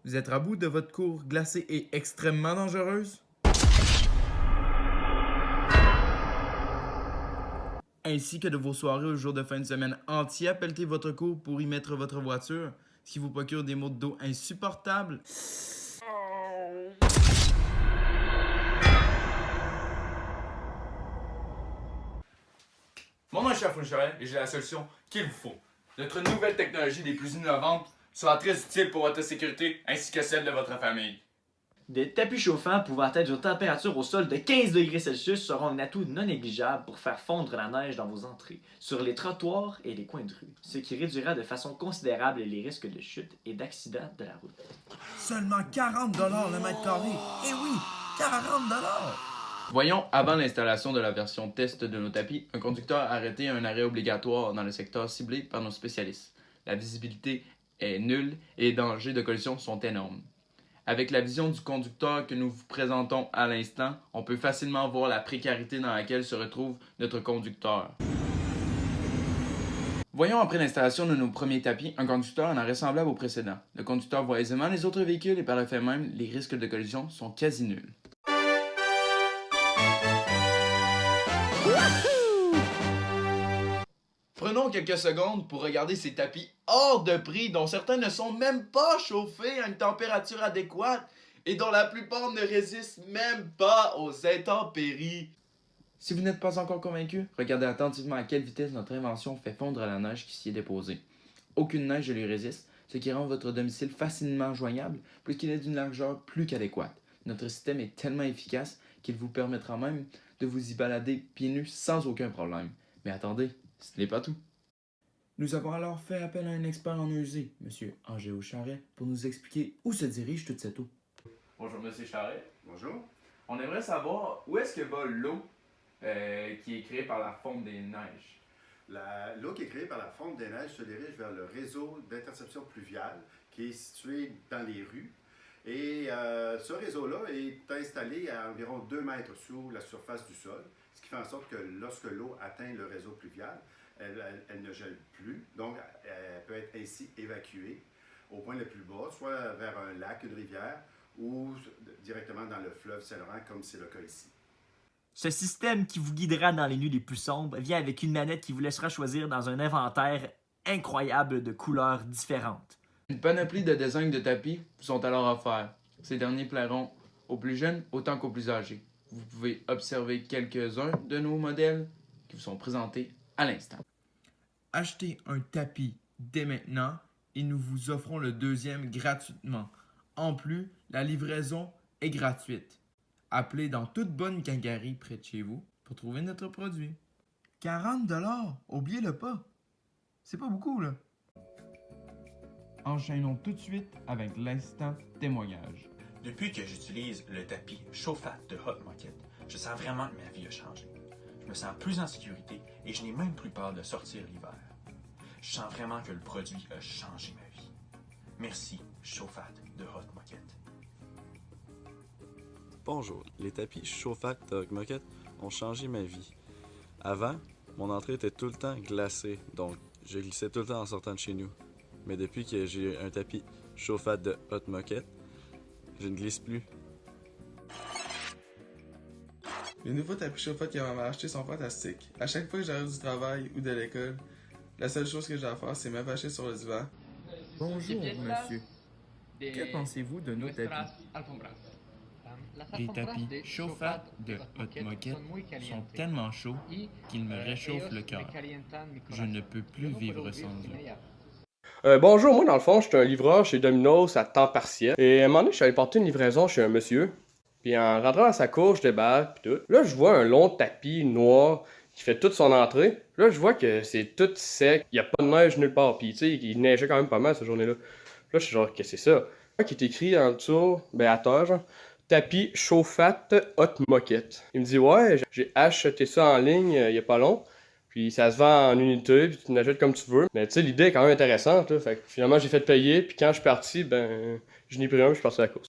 Vous êtes à bout de votre cour glacée et extrêmement dangereuse? Ainsi que de vos soirées aux jours de fin de semaine entiers, pelletez votre cour pour y mettre votre voiture, ce qui vous procure des maux de dos insupportables. Mon nom est Chef Foucherel et j'ai la solution qu'il vous faut. Notre nouvelle technologie des plus innovantes sera très utile pour votre sécurité ainsi que celle de votre famille. Des tapis chauffants pouvant être d'une température au sol de 15 degrés Celsius seront un atout non négligeable pour faire fondre la neige dans vos entrées, sur les trottoirs et les coins de rue, ce qui réduira de façon considérable les risques de chute et d'accident de la route. Seulement 40 $ le mètre carré. Eh oui, 40 $! Voyons, avant l'installation de la version test de nos tapis, un conducteur a arrêté un arrêt obligatoire dans le secteur ciblé par nos spécialistes. La visibilité est nulle et les dangers de collision sont énormes. Avec la vision du conducteur que nous vous présentons à l'instant, on peut facilement voir la précarité dans laquelle se retrouve notre conducteur. Voyons après l'installation de nos premiers tapis, un conducteur en arrêt semblable au précédent. Le conducteur voit aisément les autres véhicules et par le fait même, les risques de collision sont quasi nuls. Prenons quelques secondes pour regarder ces tapis hors de prix dont certains ne sont même pas chauffés à une température adéquate et dont la plupart ne résistent même pas aux intempéries. Si vous n'êtes pas encore convaincu, regardez attentivement à quelle vitesse notre invention fait fondre la neige qui s'y est déposée. Aucune neige ne lui résiste, ce qui rend votre domicile facilement joignable puisqu'il est d'une largeur plus qu'adéquate. Notre système est tellement efficace qu'il vous permettra même de vous y balader pieds nus sans aucun problème. Mais attendez, ce n'est pas tout. Nous avons alors fait appel à un expert en usée, M. Angéo Charret, pour nous expliquer où se dirige toute cette eau. Bonjour M. Charret. Bonjour. On aimerait savoir où est-ce que va l'eau qui est créée par la fonte des neiges. L'eau qui est créée par la fonte des neiges se dirige vers le réseau d'interception pluviale qui est situé dans les rues. Et ce réseau-là est installé à environ 2 mètres sous la surface du sol, ce qui fait en sorte que lorsque l'eau atteint le réseau pluvial, elle ne gèle plus, donc elle peut être ainsi évacuée au point le plus bas, soit vers un lac, une rivière, ou directement dans le fleuve Saint-Laurent, comme c'est le cas ici. Ce système qui vous guidera dans les nuits les plus sombres vient avec une manette qui vous laissera choisir dans un inventaire incroyable de couleurs différentes. Une panoplie de designs de tapis vous sont alors offerts. Ces derniers plairont aux plus jeunes autant qu'aux plus âgés. Vous pouvez observer quelques-uns de nos modèles qui vous sont présentés à l'instant. Achetez un tapis dès maintenant et nous vous offrons le deuxième gratuitement. En plus, la livraison est gratuite. Appelez dans toute bonne quincaillerie près de chez vous pour trouver notre produit. 40 $, oubliez-le pas. C'est pas beaucoup, là. Enchaînons tout de suite avec l'instant témoignage. Depuis que j'utilise le tapis Chauffa de Hot Moquette, je sens vraiment que ma vie a changé. Je me sens plus en sécurité et je n'ai même plus peur de sortir l'hiver. Je sens vraiment que le produit a changé ma vie. Merci, Chauffa de Hot Moquette. Bonjour, les tapis Chauffa de Hot Moquette ont changé ma vie. Avant, mon entrée était tout le temps glacée, donc je glissais tout le temps en sortant de chez nous. Mais depuis que j'ai un tapis Chauffa de Hot Moquette, je ne glisse plus. Les nouveaux tapis chauffables que maman a achetés sont fantastiques. À chaque fois que j'arrive du travail ou de l'école, la seule chose que j'ai à faire, c'est m'attacher sur le divan. Bonjour, monsieur. Que pensez-vous de nos tapis? Les tapis Chauffa de Hot Moquette sont tellement chauds qu'ils me réchauffent le cœur. Je ne peux plus vivre sans eux. Bonjour, moi dans le fond, je suis un livreur chez Domino's à temps partiel. Et à un moment donné, je suis allé porter une livraison chez un monsieur. Puis en rentrant dans sa cour, je débarque, puis tout. Là, je vois un long tapis noir qui fait toute son entrée. Là, je vois que c'est tout sec, il n'y a pas de neige nulle part. Puis tu sais, il neigeait quand même pas mal cette journée-là. Là, je suis genre, qu'est-ce que c'est ça? Là, qui est écrit en dessous, à terre, genre, tapis Chauffa Hot Moquette. Il me dit, ouais, j'ai acheté ça en ligne il y a pas long. Puis ça se vend en unité, puis tu n'achètes comme tu veux. Mais tu sais, l'idée est quand même intéressante, là. Fait que finalement, j'ai fait payer, puis quand je suis parti, je n'ai pris un, puis je suis parti à la course.